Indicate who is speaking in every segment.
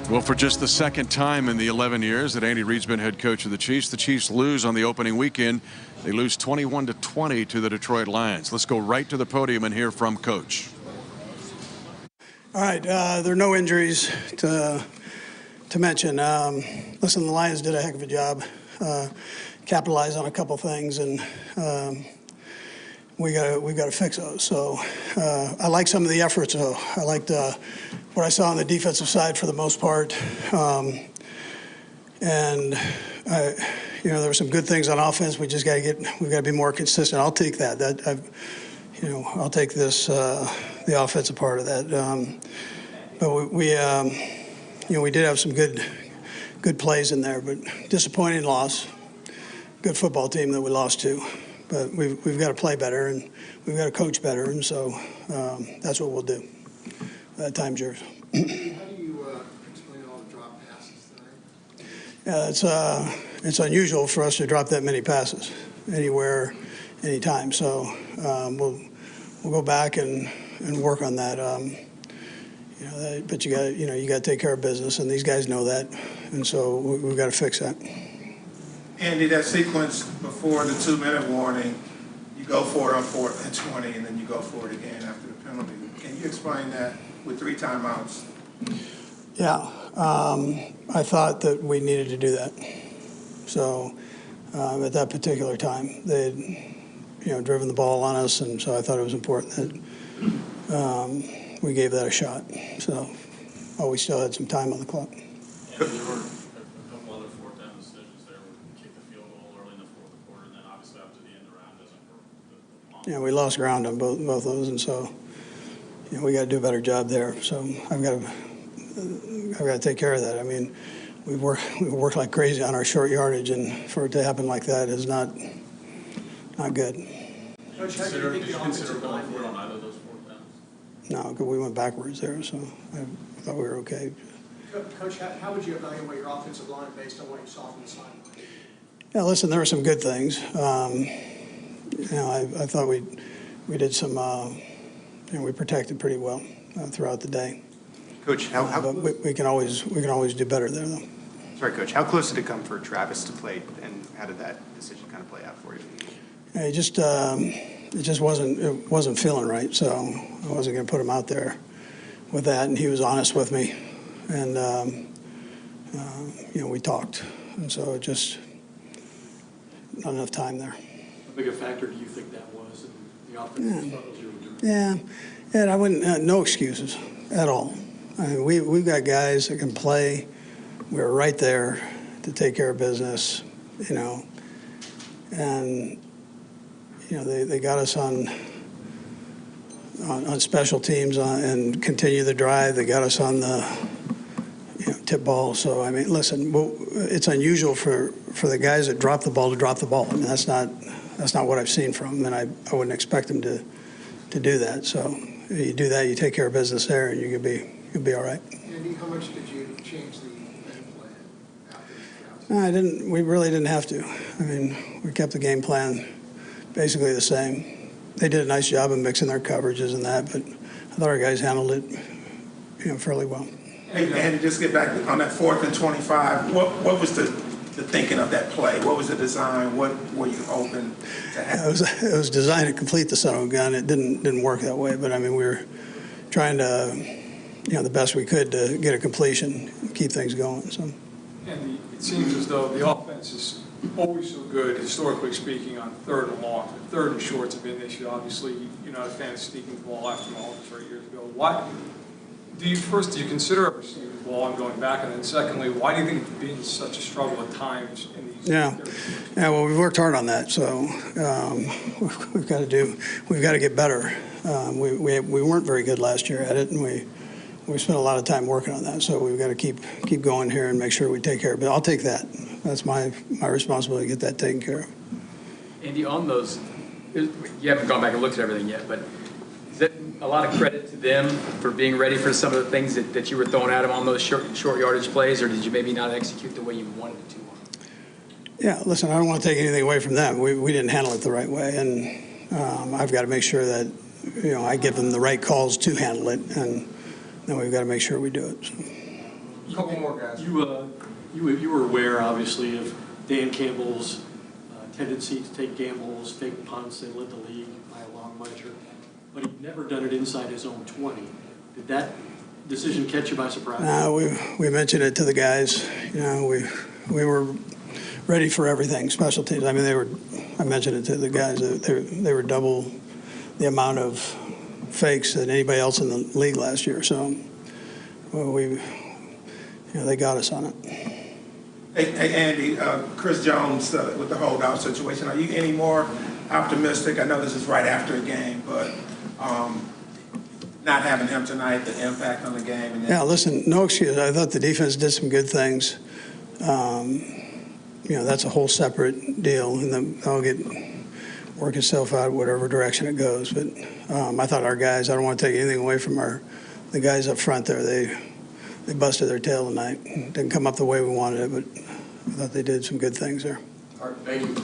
Speaker 1: Well, for just the second time in the 11 years that Andy Reid's been head coach of the Chiefs lose on the opening weekend. They lose 21-20 to the Detroit Lions. Let's go right to the podium and hear from Coach.
Speaker 2: All right, there are no injuries to mention. Listen, the Lions did a heck of a job, capitalized on a couple things, and we've got to fix those. So I like some of the efforts, though. I liked what I saw on the defensive side for the most part, and there were some good things on offense. We just got to be more consistent. I'll take that. I'll take this the offensive part of that. But we did have some good plays in there, but disappointing loss. Good football team that we lost to, but we've got to play better and we've got to coach better, and so that's what we'll do. Time's yours.
Speaker 3: How do you explain all the drop passes tonight?
Speaker 2: Yeah, it's unusual for us to drop that many passes anywhere, anytime. So we'll go back and work on that. But you got to take care of business, and these guys know that, and so we've got to fix that.
Speaker 4: Andy, that sequence before the 2-minute warning, you go for it on 4th and 20, and then you go for it again after the penalty. Can you explain that with 3 timeouts?
Speaker 2: Yeah, I thought that we needed to do that. So at that particular time, they'd driven the ball on us, and so I thought it was important that we gave that a shot. So we still had some time on the clock.
Speaker 5: Yeah, there were a couple other 4th down decisions there. We kicked the field goal early in the 4th quarter, and then obviously after the end around doesn't work.
Speaker 2: Yeah, we lost ground on both of those, and so we got to do a better job there. So I've got to take care of that. I mean, we worked like crazy on our short yardage, and for it to happen like that is not good.
Speaker 5: Coach, how do you think the offensive line did on either of those 4th downs?
Speaker 2: No, because we went backwards there, so I thought we were okay.
Speaker 3: Coach, how would you evaluate your offensive line based on what you saw from the sideline?
Speaker 2: Yeah, listen, there were some good things. I thought we did some. We protected pretty well throughout the day.
Speaker 6: Coach,
Speaker 2: but we can always do better there, though.
Speaker 6: Sorry, Coach. How close did it come for Travis to play, and how did that decision kind of play out for you?
Speaker 2: Yeah, it just wasn't feeling right, so I wasn't going to put him out there with that. And he was honest with me, and we talked, and so it just not enough time there.
Speaker 7: How big a factor do you think that was in the offensive struggles you were doing?
Speaker 2: Yeah, and I wouldn't no excuses at all. I mean, we've got guys that can play. We were right there to take care of business, and they got us on special teams and continue the drive. They got us on the tip ball. So I mean, listen, it's unusual for the guys that drop the ball to drop the ball. I mean, that's not what I've seen from them, and I wouldn't expect them to do that. So you do that, you take care of business there, and you'll be all right.
Speaker 3: Andy, how much did you change the game plan after?
Speaker 2: No, I didn't. We really didn't have to. I mean, we kept the game plan basically the same. They did a nice job of mixing their coverages and that, but I thought our guys handled it, fairly well.
Speaker 4: And just get back on that 4th and 25. What was the thinking of that play? What was the design? What were you hoping to happen?
Speaker 2: It was designed to complete the son of a gun. It didn't work that way, but I mean, we were trying to, the best we could to get a completion, keep things going. So.
Speaker 7: And it seems as though the offense is always so good, historically speaking, on 3rd and long. 3rd and shorts have been an issue. Obviously, you're not a fan of sneaking the ball after Holthus 3 years ago. Why do you consider ever sneaking the ball and going back? And then secondly, why do you think it's been such a struggle at times in these
Speaker 2: areas? Yeah, well, we've worked hard on that, so we've got to get better. We weren't very good last year at it, and we spent a lot of time working on that, so we've got to keep going here and make sure we take care of it. But I'll take that. That's my responsibility to get that taken care of.
Speaker 8: Andy, on those, you haven't gone back and looked at everything yet, but is that a lot of credit to them for being ready for some of the things that you were throwing at them on those short yardage plays, or did you maybe not execute the way you wanted to?
Speaker 2: Yeah, listen, I don't want to take anything away from them. We didn't handle it the right way, and I've got to make sure that I give them the right calls to handle it, and then we've got to make sure we do it. So.
Speaker 3: Couple more guys.
Speaker 9: You were aware, obviously, of Dan Campbell's tendency to take gambles, take punts, and led the league by a long measure, but he'd never done it inside his own 20. Did that decision catch you by surprise?
Speaker 2: No, we mentioned it to the guys. You know, we were ready for everything, special teams. I mean, I mentioned it to the guys. They were double the amount of fakes than anybody else in the league last year. So, they got us on it.
Speaker 4: Hey, Andy, Chris Jones with the holdout situation, are you any more optimistic? I know this is right after a game, but not having him tonight, the impact on the game.
Speaker 2: Yeah, listen, no excuse. I thought the defense did some good things. That's a whole separate deal, and then I'll work itself out whatever direction it goes. But I thought our guys, I don't want to take anything away from the guys up front there. They busted their tail tonight. Didn't come up the way we wanted it, but I thought they did some good things there.
Speaker 9: All right, thank you.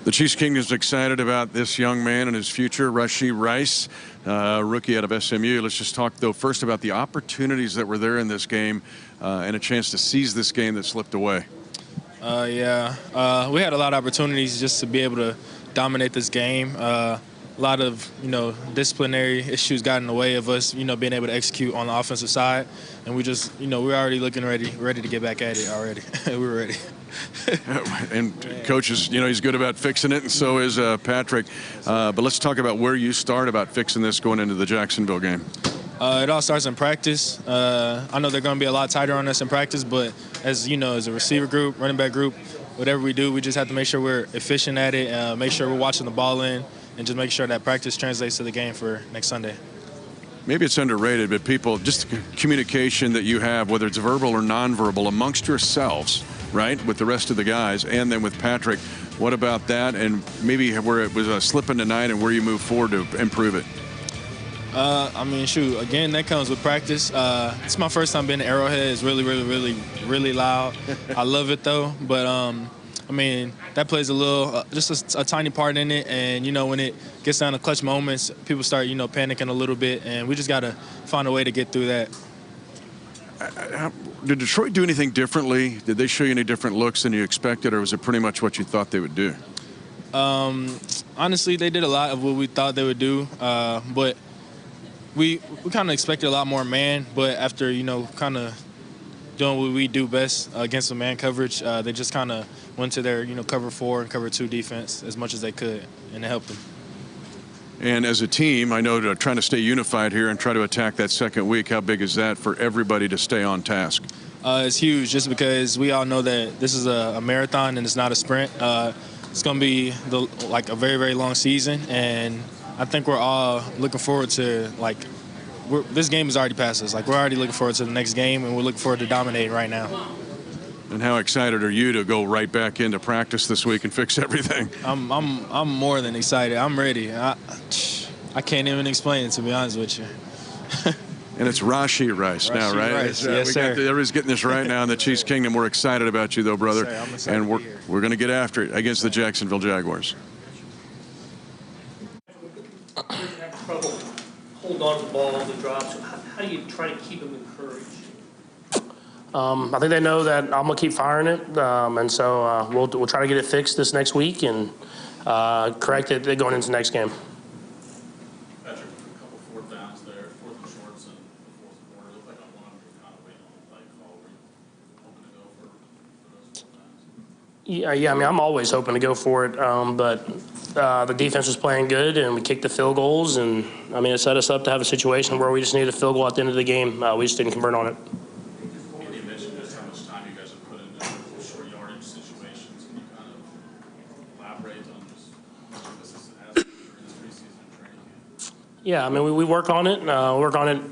Speaker 1: The Chiefs Kingdom's excited about this young man and his future, Rashee Rice, rookie out of SMU. Let's just talk, though, first about the opportunities that were there in this game and a chance to seize this game that slipped away.
Speaker 10: We had a lot of opportunities just to be able to dominate this game. A lot of, disciplinary issues got in the way of us, being able to execute on the offensive side. And we just, we're already looking ready to get back at it already. We were ready.
Speaker 1: And Coach is, he's good about fixing it, and so is Patrick. But let's talk about where you start about fixing this going into the Jacksonville game.
Speaker 10: It all starts in practice. I know they're going to be a lot tighter on us in practice, but as a receiver group, running back group, whatever we do, we just have to make sure we're efficient at it, make sure we're watching the ball in, and just make sure that practice translates to the game for next Sunday.
Speaker 1: Maybe it's underrated, but people, just the communication that you have, whether it's verbal or nonverbal, amongst yourselves, right, with the rest of the guys, and then with Patrick. What about that, and maybe where it was slipping tonight and where you move forward to improve it?
Speaker 10: Again, that comes with practice. It's my first time being at Arrowhead. It's really, really, really, really loud. I love it, though, but that plays just a tiny part in it. And, when it gets down to clutch moments, people start, panicking a little bit. And we just got to find a way to get through that.
Speaker 1: Did Detroit do anything differently? Did they show you any different looks than you expected, or was it pretty much what you thought they would do?
Speaker 10: Honestly, they did a lot of what we thought they would do. But we kind of expected a lot more man. But after, kind of doing what we do best against the man coverage, they just kind of went to their, cover 4 and cover 2 defense as much as they could, and it helped them.
Speaker 1: And as a team, I know trying to stay unified here and try to attack that second week, how big is that for everybody to stay on task?
Speaker 10: It's huge, just because we all know that this is a marathon and it's not a sprint. It's going to be a very, very long season, and I think we're all looking forward to, this game is already past us. We're already looking forward to the next game, and we're looking forward to dominating right now.
Speaker 1: And how excited are you to go right back into practice this week and fix everything?
Speaker 10: I'm more than excited. I'm ready. I can't even explain it, to be honest with you.
Speaker 1: And it's Rashee Rice now, right?
Speaker 10: Rice. Yes, sir.
Speaker 1: Everybody's getting this right now in the Chiefs Kingdom. We're excited about you, though, brother.
Speaker 10: Yes, I'm excited
Speaker 1: and we're going to get after it against the Jacksonville Jaguars.
Speaker 11: Have trouble hold on to the ball, the drops. How do you try to keep them encouraged?
Speaker 12: I think they know that I'm gonna keep firing it, and so we'll try to get it fixed this next week and correct it going into the next game.
Speaker 5: Patrick, a couple fourth downs there, 4th and shorts in the 4th quarter. Looked like on one of them, kind of waiting on the play call. Were you hoping to go for those 4th downs?
Speaker 12: Yeah. I'm always hoping to go for it, but the defense was playing good, and we kicked the field goals, and it set us up to have a situation where we just needed a field goal at the end of the game. We just didn't convert on it. Yeah, we work on it.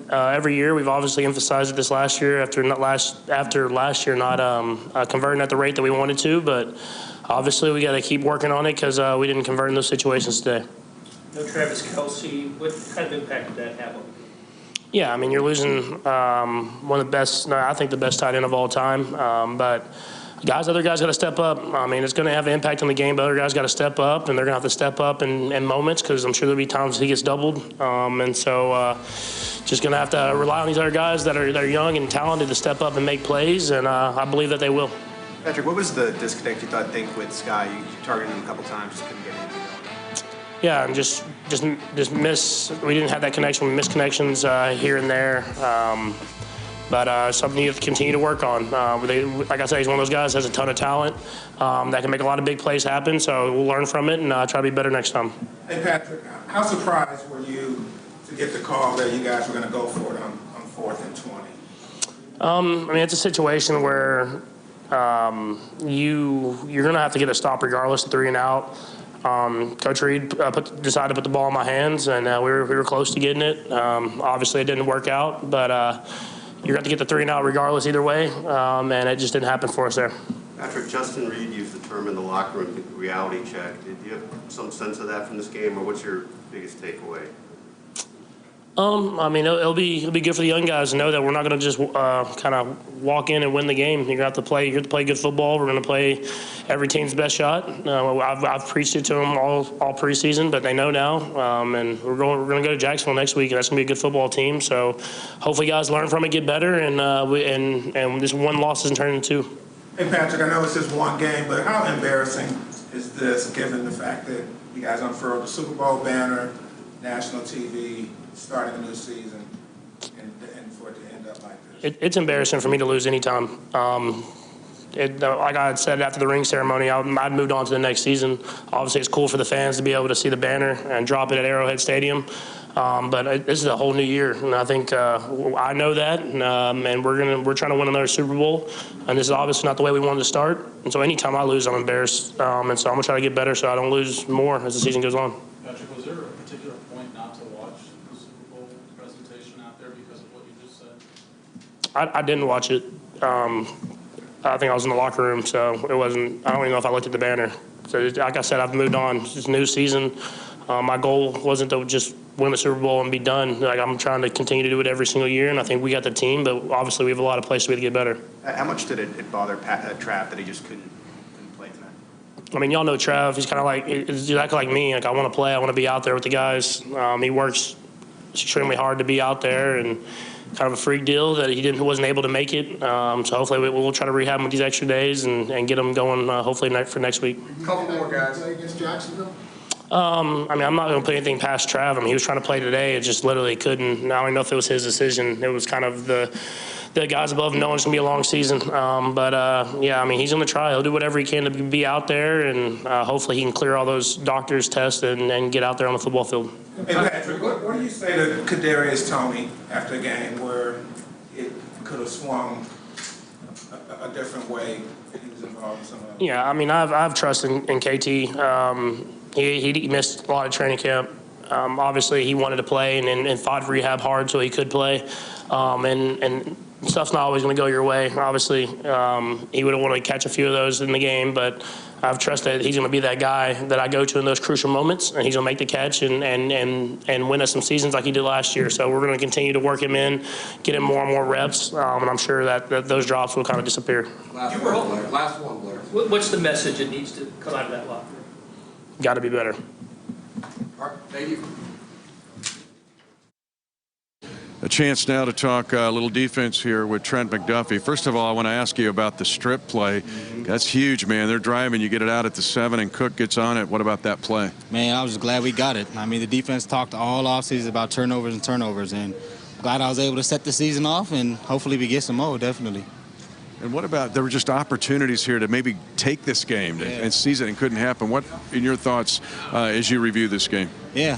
Speaker 12: Every year. We've obviously emphasized it this last year after last year not converting at the rate that we wanted to. But obviously we got to keep working on it because we didn't convert in those situations today.
Speaker 11: No Travis Kelce. What kind of impact did that have on you?
Speaker 12: Yeah, you're losing one of the best, I think the best tight end of all time. But other guys got to step up. I mean, it's going to have an impact on the game, but other guys got to step up, and they're going to have to step up in moments because I'm sure there'll be times he gets doubled. And so just going to have to rely on these other guys that are young and talented to step up and make plays, and I believe that they will.
Speaker 6: Patrick, what was the disconnect you think with Sky? You targeted him a couple times, just couldn't get anything going.
Speaker 12: Yeah, and just miss. We didn't have that connection. We missed connections here and there. But something you have to continue to work on. Like I said, he's one of those guys that has a ton of talent that can make a lot of big plays happen. So we'll learn from it and try to be better next time.
Speaker 4: Hey, Patrick, how surprised were you to get the call that you guys were going to go for it on 4th and 20?
Speaker 12: I mean, it's a situation where you're going to have to get a stop regardless of 3 and out. Coach Reed decided to put the ball in my hands, and we were close to getting it. Obviously, it didn't work out, but you're going to get the 3 and out regardless either way, and it just didn't happen for us there.
Speaker 13: Patrick, Justin Reed used the term in the locker room, reality check. Did you have some sense of that from this game, or what's your biggest takeaway?
Speaker 12: I mean, it'll be good for the young guys to know that we're not going to just kind of walk in and win the game. You're going to have to play. You have to play good football. We're going to play every team's best shot. I've preached it to them all preseason, but they know now. And we're going to go to Jacksonville next week, and that's going to be a good football team. So hopefully, guys learn from it, get better, and this one loss isn't turning into 2.
Speaker 4: Hey, Patrick, I know it's just one game, but how embarrassing is this, given the fact that you guys unfurled the Super Bowl banner, national TV, starting a new season, and for it to end up like this?
Speaker 12: It's embarrassing for me to lose any time. Like I had said after the ring ceremony, I'd moved on to the next season. Obviously, it's cool for the fans to be able to see the banner and drop it at Arrowhead Stadium. But this is a whole new year, and I think I know that, and we're trying to win another Super Bowl, and this is obviously not the way we wanted to start. And so anytime I lose, I'm embarrassed, and so I'm gonna try to get better so I don't lose more as the season goes on.
Speaker 5: Patrick, was there a particular point not to watch the Super Bowl presentation out there because of what you just said?
Speaker 12: I didn't watch it. I think I was in the locker room, so it wasn't. I don't even know if I looked at the banner. So like I said, I've moved on. It's a new season. My goal wasn't to just win the Super Bowl and be done. Like, I'm trying to continue to do it every single year, and I think we got the team, but obviously we have a lot of places we have to get better.
Speaker 6: How much did it bother Trav that he just couldn't play tonight?
Speaker 12: I mean, y'all know Trav. He's kind of like, he's exactly like me. Like, I want to play. I want to be out there with the guys. He works extremely hard to be out there, and kind of a freak deal that he wasn't able to make it. So hopefully we'll try to rehab him with these extra days and get him going hopefully for next week.
Speaker 3: A couple more guys against Jacksonville.
Speaker 12: I mean, I'm not going to put anything past Trav. I mean, he was trying to play today. It just literally couldn't. I don't know if it was his decision. It was kind of the guys above knowing it's going to be a long season. Yeah, I mean, he's going to try. He'll do whatever he can to be out there, and hopefully he can clear all those doctors' tests and get out there on the football field.
Speaker 4: Hey, Patrick, what do you say to Kadarius Toney after a game where it could have swung a different way if he was involved in some of that?
Speaker 12: Yeah, I mean, I have trust in KT. He missed a lot of training camp. Obviously, he wanted to play and fought rehab hard so he could play. And stuff's not always going to go your way. Obviously, he would have wanted to catch a few of those in the game, but I've trusted that he's going to be that guy that I go to in those crucial moments, and he's going to make the catch and win us some seasons like he did last year. So we're going to continue to work him in, get him more and more reps, and I'm sure that those drops will kind of disappear.
Speaker 3: Last one, Blair.
Speaker 11: What's the message that needs to come out of that locker room?
Speaker 12: Got to be better.
Speaker 3: All right, thank you.
Speaker 1: A chance now to talk a little defense here with Trent McDuffie. First of all, I want to ask you about the strip play. That's huge, man. They're driving. You get it out at the 7, and Cook gets on it. What about that play?
Speaker 14: Man, I was just glad we got it. I mean, the defense talked all offseason about turnovers, and glad I was able to set the season off, and hopefully we get some more, definitely.
Speaker 1: And what about, there were just opportunities here to maybe take this game and seize it and couldn't happen. What, in your thoughts, as you review this game?
Speaker 14: Yeah,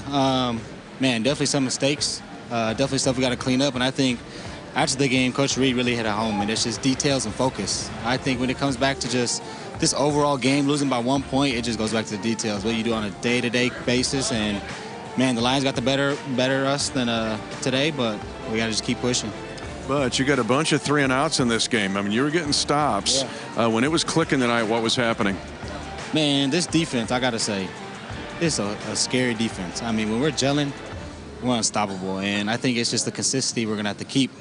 Speaker 14: man, definitely some mistakes. Definitely stuff we got to clean up, and I think after the game, Coach Reed really hit it home, and it's just details and focus. I think when it comes back to just this overall game, losing by 1 point, it just goes back to the details, what you do on a day-to-day basis, and, man, the Lions got the better us than today, but we got to just keep pushing.
Speaker 1: But you got a bunch of 3 and outs in this game. I mean, you were getting stops. Yeah. When it was clicking tonight, what was happening?
Speaker 14: Man, this defense, I got to say, it's a scary defense. I mean, when we're gelling, we're unstoppable, and I think it's just the consistency we're going to have to keep.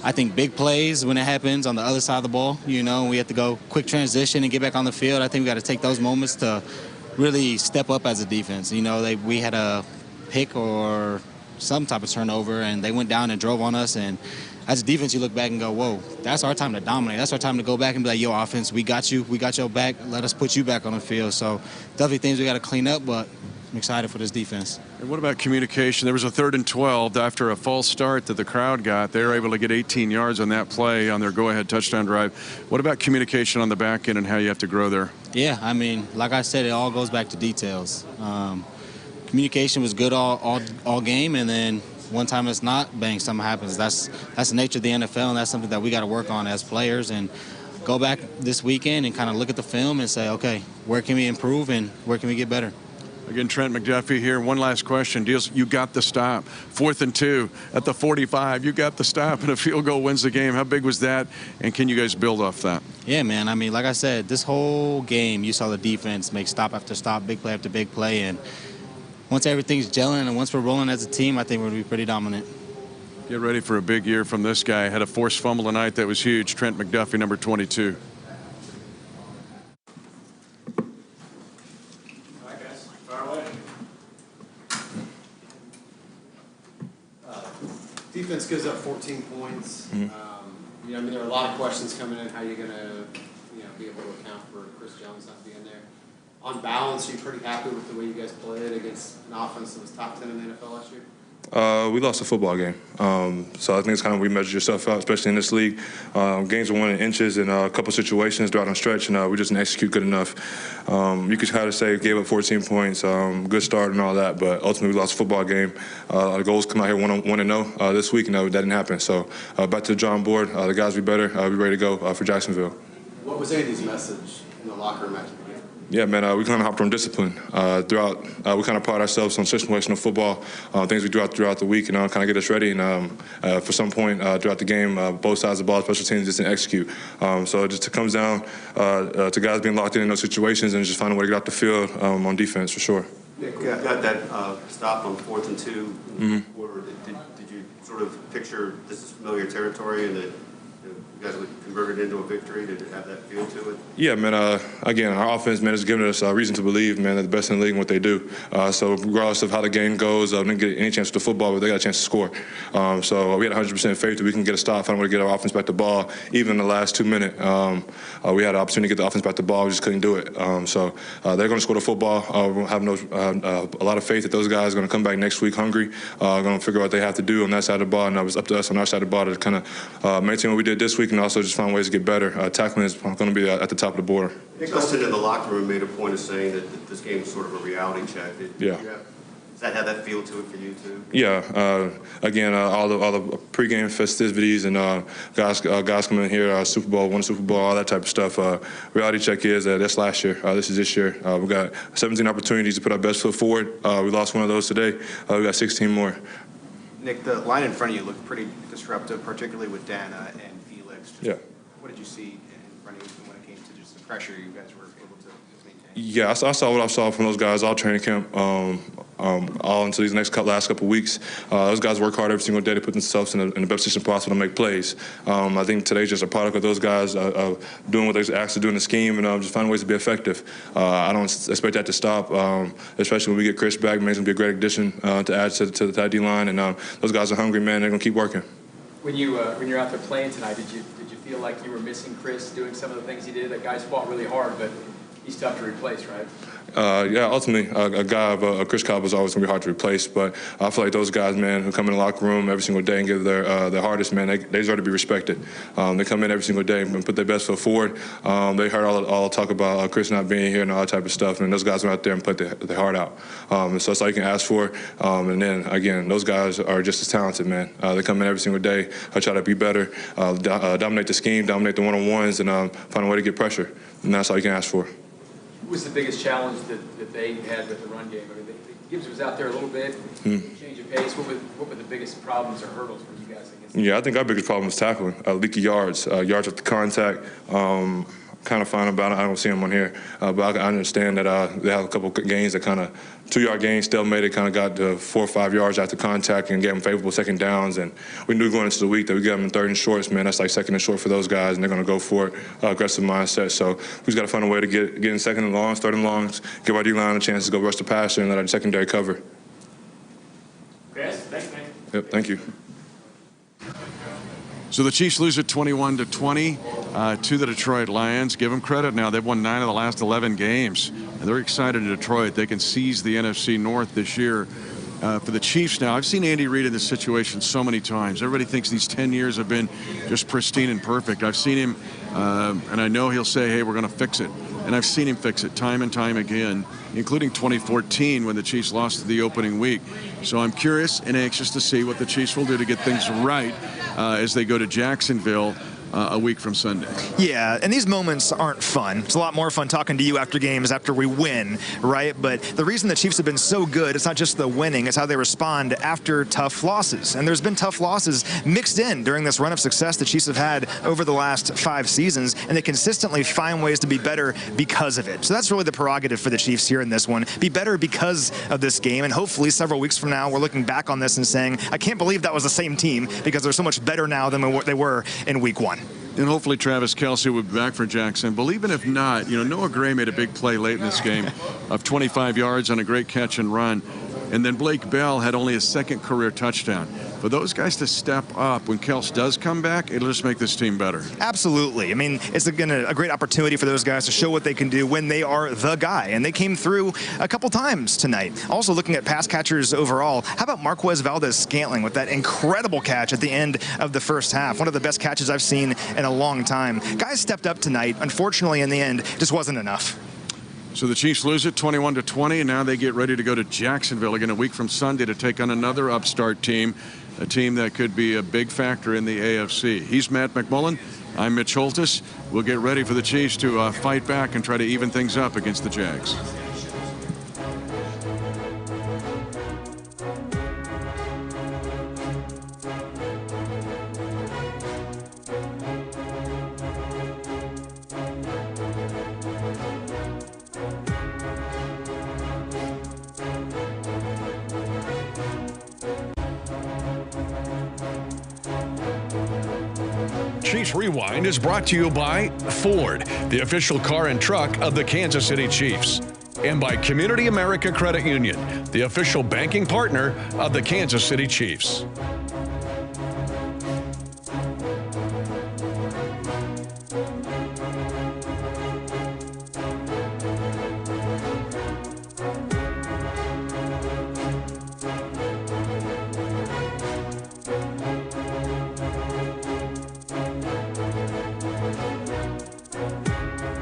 Speaker 14: I think big plays when it happens on the other side of the ball, and we have to go quick transition and get back on the field. I think we got to take those moments to really step up as a defense. We had a pick or some type of turnover, and they went down and drove on us. And as a defense, you look back and go, whoa, that's our time to dominate. That's our time to go back and be like, yo, offense, we got you. We got your back. Let us put you back on the field. So definitely things we got to clean up, but I'm excited for this defense.
Speaker 1: And what about communication? There was a 3rd and 12 after a false start that the crowd got. They were able to get 18 yards on that play on their go-ahead touchdown drive. What about communication on the back end and how you have to grow there?
Speaker 14: Yeah, I mean, like I said, it all goes back to details. Communication was good all game, and then one time it's not, bang, something happens. That's the nature of the NFL, and that's something that we got to work on as players and go back this weekend and kind of look at the film and say, okay, where can we improve and where can we get better?
Speaker 1: Again, Trent McDuffie here. One last question. You got the stop. 4th and 2 at the 45. You got the stop, and a field goal wins the game. How big was that, and can you guys build off that?
Speaker 14: Yeah, man. I mean, like I said, this whole game, you saw the defense make stop after stop, big play after big play, and once everything's gelling and once we're rolling as a team, I think we're going to be pretty dominant.
Speaker 1: Get ready for a big year from this guy. Had a forced fumble tonight that was huge. Trent McDuffie, number 22.
Speaker 6: Defense gives up 14 points. There are a lot of questions coming in. How are you going to, be able to account for Chris Jones not being there? On balance, are you pretty happy with the way you guys played against an offense that was top 10 in the NFL last year?
Speaker 15: We lost a football game. So I think it's kind of where you measure yourself out, especially in this league. Games are won in inches in a couple situations throughout the stretch, and we just didn't execute good enough. You could kind of say gave up 14 points, good start and all that, but ultimately we lost a football game. Our goals come out here 1-0 this week, and that didn't happen. So back to the drawing board. The guys be better. Be ready to go for Jacksonville.
Speaker 6: What was Andy's message in the locker room after the game?
Speaker 15: Yeah, man, we kind of hopped on discipline throughout. We kind of pride ourselves on situational football, things we do throughout the week, and kind of get us ready. And for some point throughout the game, both sides of the ball, special teams just didn't execute. So it just comes down to guys being locked in those situations and just finding a way to get out the field on defense for sure.
Speaker 13: Nick, you got that stop on 4th and 2. Did you sort of picture this is familiar territory and that you guys would convert it into a victory? Did it have that feel to it?
Speaker 15: Yeah, man. Again, our offense, man, has given us reason to believe, man, they're the best in the league in what they do. So regardless of how the game goes, they didn't get any chance with the football, but they got a chance to score. So we had 100% faith that we can get a stop, find a way to get our offense back the ball. Even in the last 2 minutes, we had an opportunity to get the offense back the ball. We just couldn't do it. So they're going to score the football. We have a lot of faith that those guys are going to come back next week hungry, going to figure out what they have to do on that side of the ball, and it was up to us on our side of the ball to kind of maintain what we did this week and also just find ways to get better. Tackling is going to be at the top of the board.
Speaker 13: Justin in the locker room made a point of saying that this game is sort of a reality check.
Speaker 15: Yeah.
Speaker 13: Does that have that feel to it for you too?
Speaker 15: Yeah. Again, all the pregame festivities and guys coming in here, Super Bowl, won Super Bowl, all that type of stuff. Reality check is that's last year. This is this year. We got 17 opportunities to put our best foot forward. We lost one of those today. We got 16 more.
Speaker 6: Nick, the line in front of you looked pretty disruptive, particularly with Dana and Felix.
Speaker 15: Yeah.
Speaker 6: What did you see in front of you when it came to just the pressure you guys were able to maintain?
Speaker 15: Yeah, I saw what I saw from those guys all training camp, all into these last couple of weeks. Those guys work hard every single day to put themselves in the best position possible to make plays. I think today's just a product of those guys doing what they're asked to do in the scheme and just finding ways to be effective. I don't expect that to stop, especially when we get Chris back. Man, it's going to be a great addition to add to the tight D line. And those guys are hungry, man. They're going to keep working.
Speaker 8: When you're out there playing tonight, did you feel like you were missing Chris doing some of the things he did? That guys fought really hard, but he's tough to replace, right?
Speaker 15: Yeah, ultimately, a guy of Chris Cobb is always going to be hard to replace. But I feel like those guys, man, who come in the locker room every single day and give their hardest, man, they deserve to be respected. They come in every single day and put their best foot forward. They heard all talk about Chris not being here and all that type of stuff, and those guys went out there and put their heart out. And so that's all you can ask for. And then, again, those guys are just as talented, man. They come in every single day, try to be better, dominate the scheme, dominate the one-on-ones, and find a way to get pressure. And that's all you can ask for.
Speaker 8: What was the biggest challenge that they had with the run game? I mean, Gibbs was out there a little bit, change of pace. What were the biggest problems or hurdles for you guys against?
Speaker 15: Yeah, I think our biggest problem was tackling, leaky yards, yards with the contact. kind of fine about it. I don't see them on here, but I understand that they have a couple gains that kind of 2-yard gains, stalemated, kind of got to 4 or 5 yards after contact and gave them favorable second downs. And we knew going into the week that we got them in 3rd and shorts, man. That's like 2nd and short for those guys, and they're going to go for it, aggressive mindset. So we just got to find a way to get in 2nd and longs, 3rd and longs, give our D-line a chance to go rush the passer and let our secondary cover.
Speaker 8: Chris, thanks, man.
Speaker 15: Yep, thank you.
Speaker 1: So the Chiefs lose it 21-20 to the Detroit Lions. Give them credit now. They've won 9 of the last 11 games. And they're excited in Detroit. They can seize the NFC North this year. For the Chiefs now, I've seen Andy Reid in this situation so many times. Everybody thinks these 10 years have been just pristine and perfect. I've seen him, and I know he'll say, hey, we're going to fix it. And I've seen him fix it time and time again, including 2014 when the Chiefs lost the opening week. So I'm curious and anxious to see what the Chiefs will do to get things right as they go to Jacksonville a week from Sunday.
Speaker 16: Yeah, and these moments aren't fun. It's a lot more fun talking to you after games after we win, right? But the reason the Chiefs have been so good, it's not just the winning, it's how they respond after tough losses. And there's been tough losses mixed in during this run of success the Chiefs have had over the last 5 seasons, and they consistently find ways to be better because of it. So that's really the prerogative for the Chiefs here in this one. Be better because of this game, and hopefully several weeks from now, we're looking back on this and saying, I can't believe that was the same team because they're so much better now than they were in week 1.
Speaker 1: And hopefully Travis Kelce will be back for Jackson. But even if not, you know, Noah Gray made a big play late in this game of 25 yards on a great catch and run. And then Blake Bell had only his 2nd career touchdown. For those guys to step up when Kelce does come back, it'll just make this team better.
Speaker 16: Absolutely. I mean, it's a great opportunity for those guys to show what they can do when they are the guy. And they came through a couple times tonight. Also looking at pass catchers overall, how about Marquez Valdez-Scantling with that incredible catch at the end of the first half? One of the best catches I've seen in a long time. Guys stepped up tonight. Unfortunately, in the end, just wasn't enough.
Speaker 1: So the Chiefs lose it 21-20, and now they get ready to go to Jacksonville again a week from Sunday to take on another upstart team, a team that could be a big factor in the AFC. He's Matt McMullen. I'm Mitch Holthus. We'll get ready for the Chiefs to fight back and try to even things up against the Jags.
Speaker 17: Chiefs Rewind is brought to you by Ford, the official car and truck of the Kansas City Chiefs, and by CommunityAmerica Credit Union, the official banking partner of the Kansas City Chiefs.